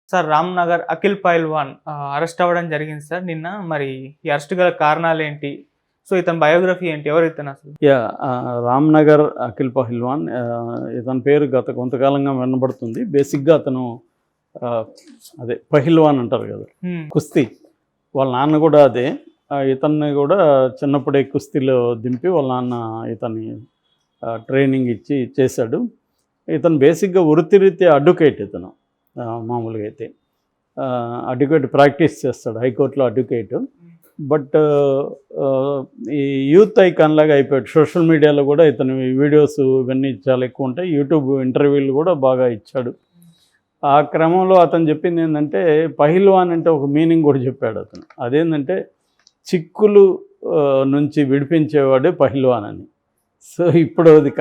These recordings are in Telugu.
సార్ రామ్‌నగర్ అఖిల్ పైల్వాన్ అరెస్ట్ అవ్వడం జరిగింది సార్ నిన్న. మరి ఈ అరెస్ట్ గల కారణాలేంటి? సో, ఇతని బయోగ్రఫీ ఏంటి? ఎవరు ఇతనసలు? రామ్‌నగర్ అఖిల్ పహిల్వాన్ ఇతని పేరు గత కొంతకాలంగా వినబడుతుంది. బేసిక్‌గా అతను ఆహ్, అదే పహిల్వాన్ అంటారు కదా! కుస్తీ. వాళ్ళ నాన్న కూడా అదే. ఇతన్ని కూడా చిన్నప్పుడే కుస్తీలో దింపి వాళ్ళ నాన్న ఇతన్ని ట్రైనింగ్ ఇచ్చి చేశాడు. ఇతను బేసిక్‌గా వృత్తిరీత్యా అడ్వకేట్ ఇతను. మామూలుగా అయితే అడ్వకేట్ ప్రాక్టీస్ చేస్తాడు, హైకోర్టులో అడ్వకేటు. బట్ ఈ యూత్ ఐకాన్ లాగా అయిపోయాడు. సోషల్ మీడియాలో కూడా ఇతని వీడియోస్ ఇవన్నీ చాలా ఎక్కువ ఉంటాయి. యూట్యూబ్ ఇంటర్వ్యూలు కూడా బాగా ఇచ్చాడు. ఆ క్రమంలో అతను చెప్పింది ఏంటంటే, పహిల్వాన్ అంటే ఒక మీనింగ్ కూడా చెప్పాడు అతను. అదేంటంటే చిక్కులు నుంచి విడిపించేవాడే పహిల్వాన్ అని. సో ఇప్పుడు అది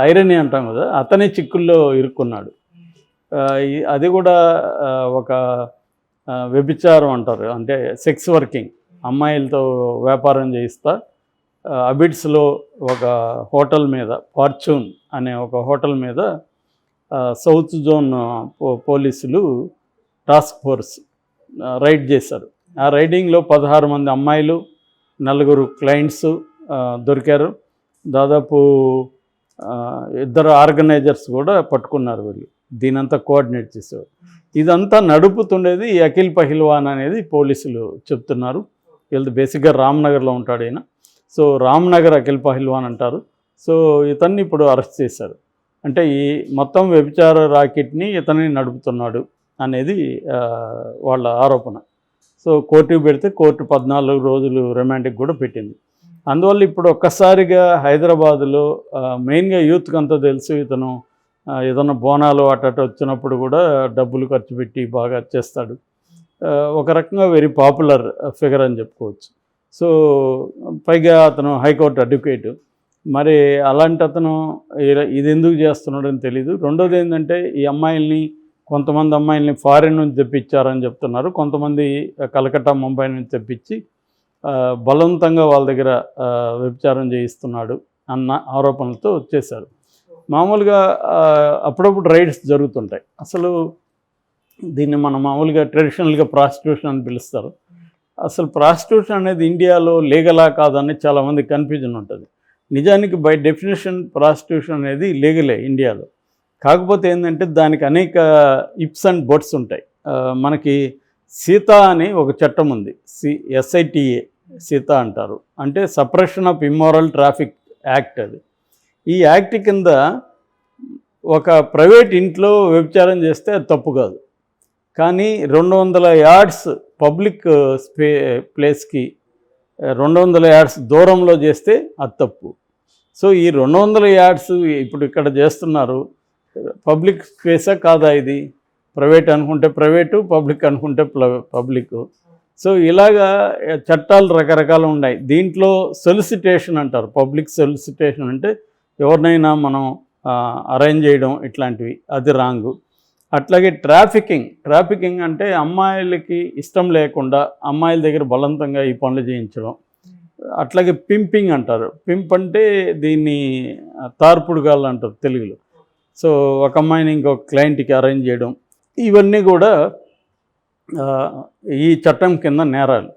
ఐరనీ అంటాం కదా, అతనే చిక్కుల్లో ఇరుక్కున్నాడు. అది కూడా ఒక వ్యభిచారం అంటారు, అంటే సెక్స్ వర్కింగ్, అమ్మాయిలతో వ్యాపారం చేయిస్తా అబిడ్స్లో ఒక హోటల్ మీద, ఫార్చ్యూన్ అనే ఒక హోటల్ మీద సౌత్ జోన్ పోలీసులు టాస్క్ ఫోర్స్ రైడ్ చేశారు. ఆ రైడింగ్లో 16 మంది అమ్మాయిలు, 4 క్లయింట్స్ దొరికారు. దాదాపు 2 ఆర్గనైజర్స్ కూడా పట్టుకున్నారు వీళ్ళు. దీనంతా కోఆర్డినేట్ చేసేవారు. ఇదంతా నడుపుతుండేది ఈ అఖిల్ పహిల్వాన్ అనేది పోలీసులు చెప్తున్నారు. వీళ్ళు బేసిక్గా రామ్‌నగర్లో ఉంటాడు ఈయన. సో రామ్‌నగర్ అఖిల్ పహిల్వాన్ అంటారు. సో ఇతన్ని ఇప్పుడు అరెస్ట్ చేశారు. అంటే ఈ మొత్తం వ్యభిచార రాకెట్ని ఇతన్ని నడుపుతున్నాడు అనేది వాళ్ళ ఆరోపణ. సో కోర్టుకు పెడితే కోర్టు 14 రోజులు రిమాండ్కి కూడా పెట్టింది. అందువల్ల ఇప్పుడు ఒక్కసారిగా హైదరాబాదులో మెయిన్గా యూత్కి అంతా తెలుసు, ఇతను ఏదన్నా బోనాలు అటు వచ్చినప్పుడు కూడా డబ్బులు ఖర్చు పెట్టి బాగా చేస్తాడు. ఒక రకంగా వెరీ పాపులర్ ఫిగర్ అని చెప్పుకోవచ్చు. సో పైగా అతను హైకోర్టు అడ్వకేటు. మరి అలాంటి అతను ఇది ఎందుకు చేస్తున్నాడని తెలీదు. రెండోది ఏంటంటే, ఈ అమ్మాయిల్ని, కొంతమంది అమ్మాయిల్ని ఫారిన్ నుంచి తెప్పించారని చెప్తున్నారు. కొంతమంది కలకత్తా, ముంబై నుంచి తెప్పించి బలవంతంగా వాళ్ళ దగ్గర వ్యభిచారం చేయిస్తున్నాడు అన్న ఆరోపణలతో చేశారు. మామూలుగా అప్పుడప్పుడు రైడ్స్ జరుగుతుంటాయి. అసలు దీన్ని మనం మామూలుగా ట్రెడిషనల్గా ప్రాస్టిట్యూషన్ అని పిలుస్తారు. అసలు ప్రాస్టిట్యూషన్ అనేది ఇండియాలో లీగలా కాదని చాలామంది కన్ఫ్యూజన్ ఉంటుంది. నిజానికి బై డెఫినేషన్ ప్రాస్టిట్యూషన్ అనేది లీగలే ఇండియాలో. కాకపోతే ఏంటంటే దానికి అనేక ఇప్స్ అండ్ బట్స్ ఉంటాయి. మనకి సీతా అని ఒక చట్టం ఉంది, SITA, సీతా అంటారు. అంటే suppression of immoral traffic act. అది ఈ యాక్ట్ కింద ఒక ప్రైవేట్ ఇంట్లో వ్యభిచారం చేస్తే అది తప్పు కాదు. కానీ 200 యార్డ్స్ పబ్లిక్ ప్లేస్కి 200 యార్డ్స్ దూరంలో చేస్తే అది తప్పు. సో ఈ 200 యార్డ్స్ ఇప్పుడు ఇక్కడ చేస్తున్నారు, పబ్లిక్ స్పేసా కాదా? ఇది ప్రైవేట్ అనుకుంటే ప్రైవేటు, పబ్లిక్ అనుకుంటే పబ్లిక్. సో ఇలాగా చట్టాలు రకరకాలు ఉన్నాయి. దీంట్లో సొలిసిటేషన్ అంటారు. పబ్లిక్ సొలిసిటేషన్ అంటే ఎవరినైనా మనం అరేంజ్ చేయడం, ఇట్లాంటివి, అది రాంగు. అట్లాగే ట్రాఫికింగ్ అంటే అమ్మాయిలకి ఇష్టం లేకుండా అమ్మాయిల దగ్గర బలవంతంగా ఈ పనులు చేయించడం. అట్లాగే పింపింగ్ అంటారు. పింప్ అంటే దీన్ని తార్పుడుగాళ్ళు అంటారు తెలుగులో. సో ఒక అమ్మాయిని ఇంకొక క్లయింట్కి అరేంజ్ చేయడం, ఇవన్నీ కూడా ఈ చట్టం కింద నేరాలు.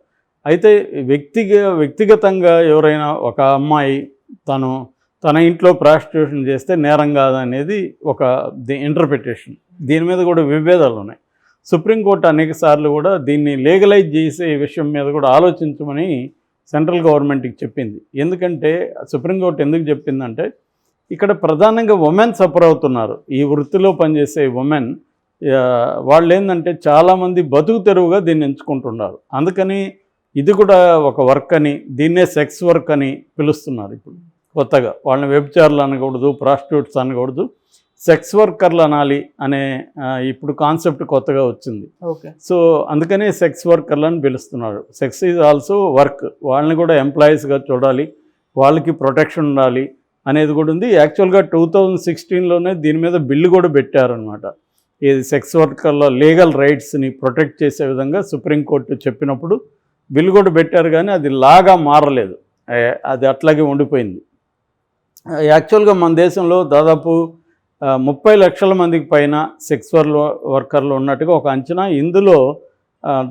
అయితే వ్యక్తిగతంగా ఎవరైనా ఒక అమ్మాయి తన ఇంట్లో ప్రాస్టిట్యూషన్ చేస్తే నేరం కాదనేది ఒక ఇంటర్ప్రిటేషన్. దీని మీద కూడా విభేదాలు ఉన్నాయి. సుప్రీంకోర్టు అనేక సార్లు కూడా దీన్ని లీగలైజ్ చేసే విషయం మీద కూడా ఆలోచించమని సెంట్రల్ గవర్నమెంట్కి చెప్పింది. ఎందుకంటే సుప్రీంకోర్టు ఎందుకు చెప్పిందంటే, ఇక్కడ ప్రధానంగా ఉమెన్ సఫర్ అవుతున్నారు. ఈ వృత్తిలో పనిచేసే ఉమెన్, వాళ్ళు ఏంటంటే చాలామంది బతుకు తెరువుగా దీన్ని ఎంచుకుంటున్నారు. అందుకని ఇది కూడా ఒక వర్క్ అని, దీన్నే సెక్స్ వర్క్ అని పిలుస్తున్నారు. ఇప్పుడు కొత్తగా వాళ్ళని వ్యభిచారులు అనకూడదు, ప్రాస్టిట్యూట్స్ అనకూడదు, సెక్స్ వర్కర్లు అనాలి అనే ఇప్పుడు కాన్సెప్ట్ కొత్తగా వచ్చింది. ఓకే. సో అందుకనే సెక్స్ వర్కర్లు అని పిలుస్తున్నారు. Sex is also work. వాళ్ళని కూడా ఎంప్లాయీస్గా చూడాలి, వాళ్ళకి ప్రొటెక్షన్ ఉండాలి అనేది కూడా ఉంది. యాక్చువల్గా 2016లోనే దీని మీద బిల్లు కూడా పెట్టారనమాట. ఇది సెక్స్ వర్కర్ల లీగల్ రైట్స్ని ప్రొటెక్ట్ చేసే విధంగా సుప్రీంకోర్టు చెప్పినప్పుడు బిల్లు కూడా పెట్టారు. కానీ అది లాగా మారలేదు, అది అట్లాగే ఉండిపోయింది. యాక్చువల్గా మన దేశంలో దాదాపు 30 లక్షల మందికి పైన సెక్స్ వర్కర్లు ఉన్నట్టుగా ఒక అంచనా. ఇందులో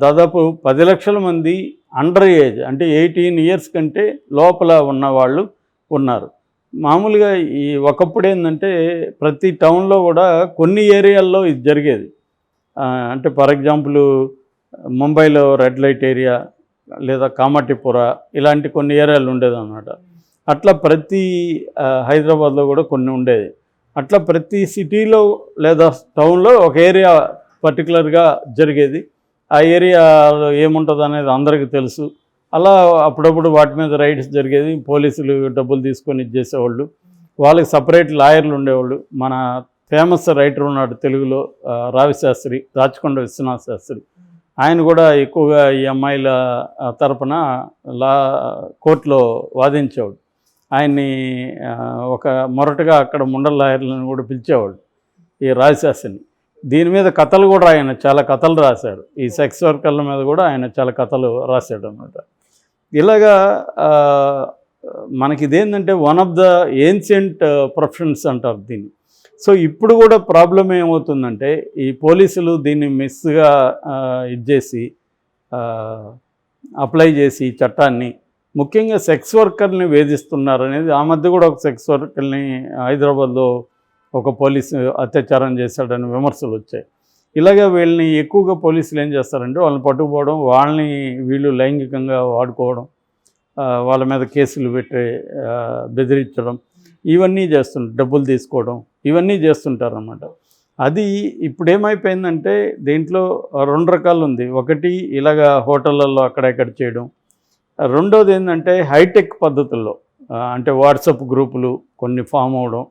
దాదాపు 10 లక్షల మంది అండర్ ఏజ్, అంటే 18 ఇయర్స్ కంటే లోపల ఉన్నవాళ్ళు ఉన్నారు. మామూలుగా ఈ ఒకప్పుడు ఏంటంటే ప్రతి టౌన్లో కూడా కొన్ని ఏరియాల్లో ఇది జరిగేది. అంటే ఫర్ ఎగ్జాంపుల్ ముంబైలో రెడ్ లైట్ ఏరియా లేదా కామాటిపుర ఇలాంటి కొన్ని ఏరియాలు ఉండేదన్నమాట. అట్లా ప్రతి హైదరాబాద్లో కూడా కొన్ని ఉండేది. అట్లా ప్రతి సిటీలో లేదా టౌన్లో ఒక ఏరియా పర్టికులర్గా జరిగేది. ఆ ఏరియాలో ఏముంటుంది అనేది అందరికీ తెలుసు. అలా అప్పుడప్పుడు వాటి మీద రైడ్స్ జరిగేది. పోలీసులు డబ్బులు తీసుకొని ఇచ్చేసేవాళ్ళు. వాళ్ళకి సపరేట్ లాయర్లు ఉండేవాళ్ళు. మన ఫేమస్ రైటర్ ఉన్నాడు తెలుగులో, రావిశాస్త్రి, రాచకొండ విశ్వనాథ శాస్త్రి. ఆయన కూడా ఎక్కువగా ఈ అమ్మాయిల తరపున కోర్టులో వాదించేవాడు. ఆయన్ని ఒక మొరటగా అక్కడ మండల లాయర్లను కూడా పిలిచేవాడు ఈ రావిశాస్త్రిని. దీని మీద కథలు కూడా ఆయన చాలా కథలు రాశాడు. ఈ సెక్స్ వర్కర్ల మీద కూడా ఆయన చాలా కథలు రాశాడు అన్నమాట. ఇలాగా మనకి ఇదేంటంటే one of the ancient professions అంటారు దీన్ని. సో ఇప్పుడు కూడా ప్రాబ్లం ఏమవుతుందంటే ఈ పోలీసులు దీన్ని మిస్గా ఇచ్చేసి అప్లై చేసి చట్టాన్ని ముఖ్యంగా సెక్స్ వర్కర్ని వేధిస్తున్నారు అనేది. ఆ మధ్య కూడా ఒక సెక్స్ వర్కర్ని హైదరాబాద్లో ఒక పోలీసు అత్యాచారం చేశాడని విమర్శలు వచ్చాయి. ఇలాగే వీళ్ళని ఎక్కువగా పోలీసులు ఏం చేస్తారంటే వాళ్ళని పట్టుకుపోవడం, వాళ్ళని వీళ్ళు లైంగికంగా వాడుకోవడం, వాళ్ళ మీద కేసులు పెట్టి బెదిరించడం, ఇవన్నీ చేస్తుంటారు. డబ్బులు తీసుకోవడం, ఇవన్నీ చేస్తుంటారు అన్నమాట. అది ఇప్పుడు ఏమైపోయిందంటే దీంట్లో 2 రకాలు ఉంది. ఒకటి ఇలాగా హోటళ్ళల్లో అక్కడెక్కడ చేయడం. రెండోది ఏంటంటే హైటెక్ పద్ధతుల్లో, అంటే వాట్సాప్ గ్రూపులు కొన్ని ఫామ్ అవ్వడం.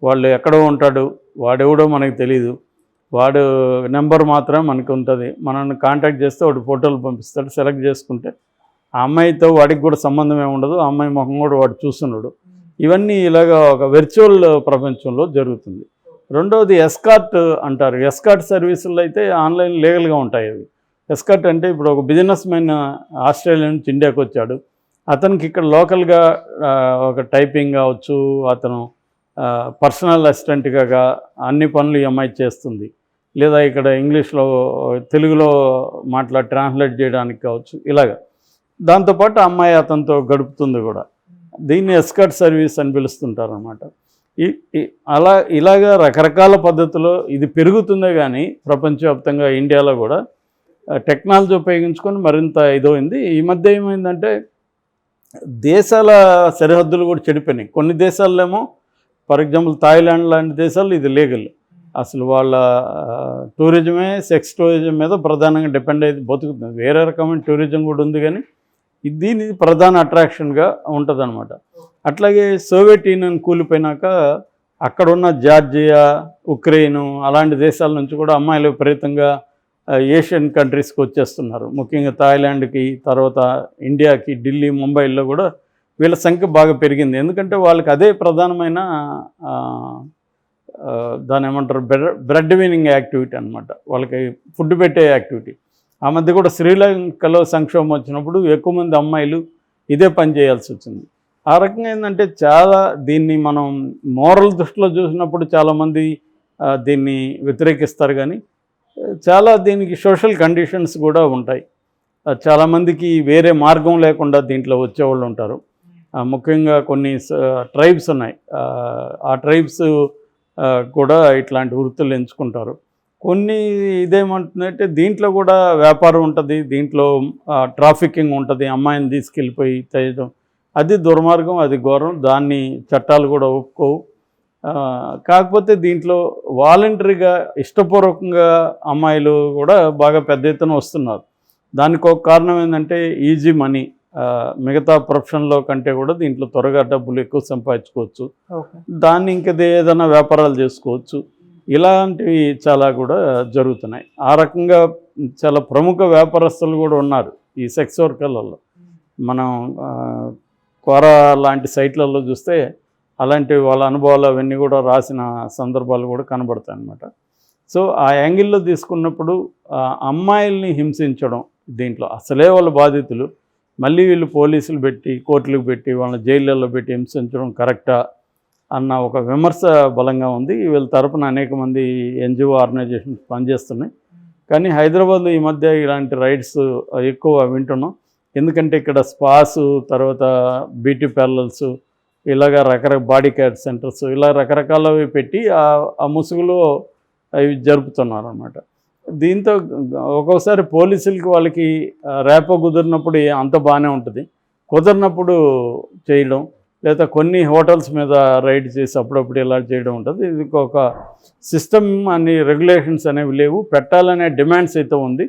వాళ్ళు ఎక్కడో ఉంటాడు, వాడెవడో మనకు తెలీదు, వాడు నెంబర్ మాత్రమే మనకు ఉంటుంది. మనల్ని కాంటాక్ట్ చేస్తే వాడు ఫోటోలు పంపిస్తాడు. సెలెక్ట్ చేసుకుంటే ఆ అమ్మాయితో వాడికి కూడా సంబంధం ఏమి ఉండదు, ఆ అమ్మాయి ముఖం కూడా వాడు చూస్తున్నాడు. ఇవన్నీ ఇలాగా ఒక వెర్చువల్ ప్రపంచంలో జరుగుతుంది. రెండవది ఎస్కార్ట్ అంటారు. ఎస్కార్ట్ సర్వీసులు అయితే ఆన్లైన్ లీగల్గా ఉంటాయి. అవి ఎస్కార్ట్ అంటే ఇప్పుడు ఒక బిజినెస్ మ్యాన్ ఆస్ట్రేలియా నుంచి ఇండియాకి వచ్చాడు. అతనికి ఇక్కడ లోకల్గా ఒక టైపింగ్ కావచ్చు, అతను పర్సనల్ అసిస్టెంట్గా అన్ని పనులు ఈ అమ్మాయి చేస్తుంది. లేదా ఇక్కడ ఇంగ్లీష్లో తెలుగులో ట్రాన్స్లేట్ చేయడానికి కావచ్చు. ఇలాగా దాంతోపాటు అమ్మాయి అతనితో గడుపుతుంది కూడా. దీన్ని ఎస్కార్ట్ సర్వీస్ అని పిలుస్తుంటారు అన్నమాట. ఇలాగా రకరకాల పద్ధతిలో ఇది పెరుగుతుందే కానీ ప్రపంచవ్యాప్తంగా ఇండియాలో కూడా టెక్నాలజీ ఉపయోగించుకొని మరింత ఇదైంది. ఈ మధ్య ఏమైందంటే దేశాల సరిహద్దులు కూడా చెడిపోయినాయి. కొన్ని దేశాల్లో ఏమో ఫర్ ఎగ్జాంపుల్ థాయిలాండ్ లాంటి దేశాల్లో ఇది లీగల్. అసలు వాళ్ళ టూరిజమే సెక్స్ టూరిజం మీద ప్రధానంగా డిపెండ్ అయ్యి బతుకుతుంది. వేరే రకమైన టూరిజం కూడా ఉంది కానీ దీని ప్రధాన అట్రాక్షన్గా ఉంటుంది అనమాట. అట్లాగే సోవియట్ యూనియన్ కూలిపోయినాక అక్కడున్న జార్జియా, ఉక్రెయిన్ అలాంటి దేశాల నుంచి కూడా అమ్మాయిలు విపరీతంగా ఏషియన్ కంట్రీస్కి వచ్చేస్తున్నారు. ముఖ్యంగా థాయిలాండ్కి, తర్వాత ఇండియాకి, ఢిల్లీ, ముంబైలో కూడా వీళ్ళ సంఖ్య బాగా పెరిగింది. ఎందుకంటే వాళ్ళకి అదే ప్రధానమైన దాని ఏమంటారు బ్రెడ్ వినింగ్ యాక్టివిటీ అనమాట. వాళ్ళకి ఫుడ్ పెట్టే యాక్టివిటీ. ఆ మధ్య కూడా శ్రీలంకలో సంక్షోభం వచ్చినప్పుడు ఎక్కువ మంది అమ్మాయిలు ఇదే పని చేయాల్సి వచ్చింది. ఆ రకంగా ఏంటంటే చాలా దీన్ని మనం మోరల్ దృష్టిలో చూసినప్పుడు చాలామంది దీన్ని వ్యతిరేకిస్తారు కానీ చాలా దీనికి సోషల్ కండిషన్స్ కూడా ఉంటాయి. చాలామందికి వేరే మార్గం లేకుండా దీంట్లో వచ్చేవాళ్ళు ఉంటారు. ముఖ్యంగా కొన్ని ట్రైబ్స్ ఉన్నాయి. ఆ ట్రైబ్స్ కూడా ఇట్లాంటి వృత్తులు ఎంచుకుంటారు. కొన్ని ఇదేమంటుందంటే దీంట్లో కూడా వ్యాపారం ఉంటుంది, దీంట్లో ట్రాఫికింగ్ ఉంటుంది, అమ్మాయిని తీసుకెళ్ళిపోయి చేయడం. అది దుర్మార్గం, అది ఘోరం. దాన్ని చట్టాలు కూడా ఒప్పుకోవు. కాకపోతే దీంట్లో వాలంటరీగా ఇష్టపూర్వకంగా అమ్మాయిలు కూడా బాగా పెద్ద ఎత్తున వస్తున్నారు. దానికి ఒక కారణం ఏంటంటే ఈజీ మనీ. మిగతా ప్రొఫెషన్లో కంటే కూడా దీంట్లో త్వరగా డబ్బులు ఎక్కువ సంపాదించుకోవచ్చు. దాన్ని ఏదైనా వ్యాపారాలు చేసుకోవచ్చు. ఇలాంటివి చాలా కూడా జరుగుతున్నాయి. ఆ రకంగా చాలా ప్రముఖ వ్యాపారస్తులు కూడా ఉన్నారు ఈ సెక్స్ వర్కర్లలో. మనం క్వారా లాంటి సైట్లలో చూస్తే అలాంటి వాళ్ళ అనుభవాలు అవన్నీ కూడా రాసిన సందర్భాలు కూడా కనబడతాయి అన్నమాట. సో ఆ యాంగిల్లో తీసుకున్నప్పుడు అమ్మాయిల్ని హింసించడం దీంట్లో అసలే వాళ్ళ బాధితులు, మళ్ళీ వీళ్ళు పోలీసులు పెట్టి కోర్టులకు పెట్టి వాళ్ళని జైళ్ళల్లో పెట్టి హింసించడం కరెక్టా అన్న ఒక విమర్శ బలంగా ఉంది. వీళ్ళ తరపున అనేక మంది ఎన్జిఓ ఆర్గనైజేషన్స్ పనిచేస్తున్నాయి. కానీ హైదరాబాద్లో ఈ మధ్య ఇలాంటి రైడ్స్ ఎక్కువ వింటున్నాం. ఎందుకంటే ఇక్కడ స్పాస్, తర్వాత బ్యూటీ పార్లర్స్, ఇలాగ రకరకాల బాడీ కేర్ సెంటర్స్, ఇలా రకరకాలవి పెట్టి ఆ ముసుగులో అవి జరుపుతున్నారు అన్నమాట. దీంతో ఒక్కొక్కసారి పోలీసులకి వాళ్ళకి రేపో కుదిరినప్పుడు అంత బాగానే ఉంటుంది, కుదిరినప్పుడు చేయడం, లేదా కొన్ని హోటల్స్ మీద రైడ్ చేసి అప్పుడప్పుడు ఇలా చేయడం ఉంటుంది. ఇది ఒక సిస్టమ్ అని రెగ్యులేషన్స్ అనేవి లేవు. పెట్టాలనే డిమాండ్స్ అయితే ఉంది.